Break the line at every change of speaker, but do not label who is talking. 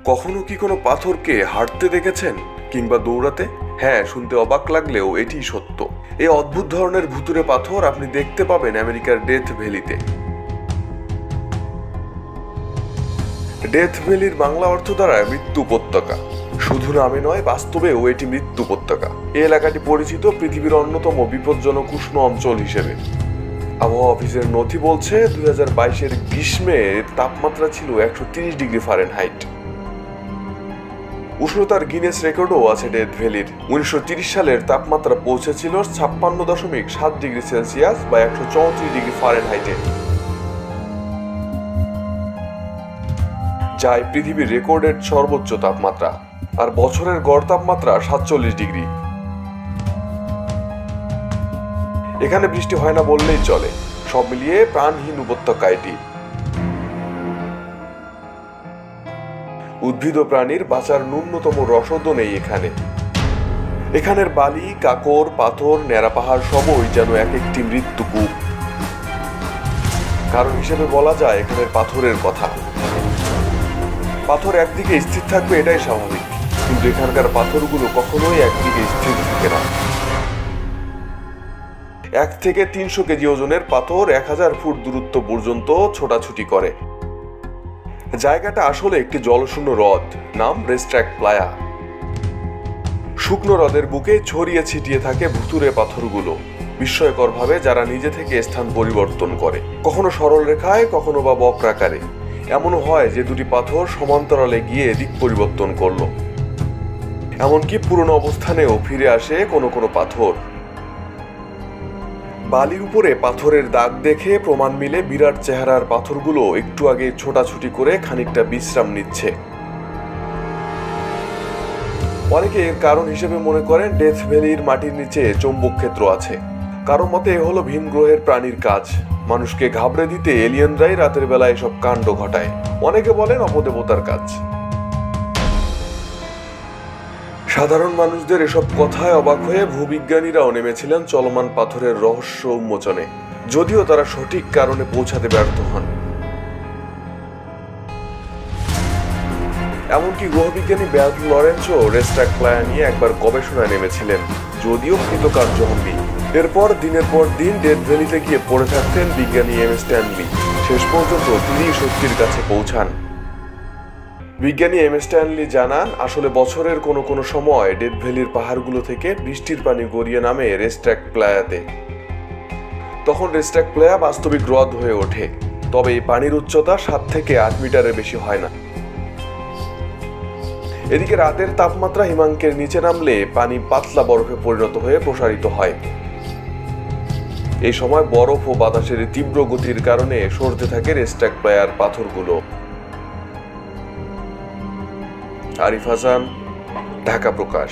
কখনো কি কোনো পাথরকে হাঁটতে দেখেছেন কিংবা দৌড়াতে? হ্যাঁ, শুনতে অবাক লাগলেও এটি সত্য। এই অদ্ভুত ধরনের ভুতুড়ে পাথর আপনি দেখতে পাবেন আমেরিকার ডেথ ভ্যালিতে। ডেথ ভ্যালির বাংলা অর্থ দাঁড়ায় মৃত্যু উপত্যকা। শুধু নামে নয়, বাস্তবেও এটি মৃত্যু উপত্যকা। এই এলাকাটি পরিচিত পৃথিবীর অন্যতম বিপজ্জনক উষ্ণ অঞ্চল হিসেবে। আবহাওয়া অফিসের নথি বলছে 2022-এর গ্রীষ্মের তাপমাত্রা ছিল 130 ডিগ্রি ফারেনহাইট। উষ্ণতার গিনেস রেকর্ডও আছে ডেথ ভ্যালির। 1930 সালের তাপমাত্রা পৌঁছেছিল 56.7 ডিগ্রি সেলসিয়াস বা 134 ডিগ্রি ফারেনহাইটে, যা পৃথিবীর রেকর্ডের সর্বোচ্চ তাপমাত্রা। আর বছরের গড় তাপমাত্রা 47 ডিগ্রি। এখানে বৃষ্টি হয় না বললেই চলে। সব মিলিয়ে প্রাণহীন উপত্যকা এটি। উদ্ভিদ ও প্রাণীর বাঁচার ন্যূনতম রসদও নেই এখানে। এখানের বালি, কাকর, পাথর, ন্যাড়া পাহাড় সবই যেন এক একটি মৃত্যুকূপ। কারণ হিসেবে বলা যায় এখানের পাথরের কথা। পাথর একদিকে স্থির থাকবে এটাই স্বাভাবিক, কিন্তু এখানকার পাথরগুলো কখনোই একদিকে স্থির থাকে না। 1 থেকে 300 কেজি ওজনের পাথর 1000 ফুট দূরত্ব পর্যন্ত ছোটাছুটি করে। জায়গাটা আসলে একটি জলশূন্য হ্রদ, নাম রেস্ট্রাক প্লায়া। শুকনো হ্রদের বুকে ছড়িয়ে ছিটিয়ে থাকে ভুতুড়ে পাথরগুলো, বিস্ময়করভাবে যারা নিজে থেকে স্থান পরিবর্তন করে, কখনো সরল রেখায়, কখনো বা বক্রাকারে। এমনও হয় যে দুটি পাথর সমান্তরালে গিয়ে দিক পরিবর্তন করলো। এমনকি পুরনো অবস্থানেও ফিরে আসে কোনো কোনো পাথর। বালির উপরে পাথরের দাগ দেখে প্রমাণ মিলে বিরাট চেহারার পাথরগুলো একটু আগে ছোটাছুটি করে খানিকটা বিশ্রাম নিচ্ছে। অনেকে এর কারণ হিসেবে মনে করেন ডেথ ভ্যালির মাটির নিচে চৌম্বক ক্ষেত্র আছে। কারো মতে এ হলো ভিন গ্রহের প্রাণীর কাজ। মানুষকে ঘাবড়ে দিতে এলিয়েনরাই রাতের বেলা এসব কাণ্ড ঘটায়। অনেকে বলেন অপদেবতার কাজ। সাধারণ মানুষদের এসব কথায় অবাক হয়ে ভূবিজ্ঞানীরাও নেমেছিলেন চলমান পাথরের রহস্য উন্মোচনে, যদিও তারা সঠিক কারণে পৌঁছাতে ব্যর্থ হন। এমনকি গ্রহবিজ্ঞানী ব্যাড লরেন্সও রেস্ট্রাক প্লায়া নিয়ে একবার গবেষণায় নেমেছিলেন, যদিও কৃতকার্য হননি। এরপর দিনের পর দিন ডেথ ভ্যালিতে গিয়ে পড়ে থাকতেন বিজ্ঞানী এম স্ট্যানলি। শেষ পর্যন্ত তিনি সত্যির কাছে পৌঁছান। বিজ্ঞানী এম স্ট্যানলি জানান, আসলে বছরের কোনো কোনো সময় ডেথ ভ্যালির পাহাড়গুলো থেকে বৃষ্টির পানি গড়িয়ে নামে রেস্ট্রাক প্লায়াতে। তখন রেস্ট্রাক প্লায়া বাস্তবিক হ্রদ হয়ে ওঠে, তবে এই পানির উচ্চতা 7 থেকে 8 মিটারের বেশি হয় না। এদিকে রাতের তাপমাত্রা হিমাঙ্কের নিচে নামলে পানি পাতলা বরফে পরিণত হয়ে প্রসারিত হয়। এই সময় বরফ ও বাতাসের তীব্র গতির কারণে সরতে থাকে রেস্ট্রাক প্লায়ার পাথরগুলো। আরিফ হাসান, ঢাকা প্রকাশ।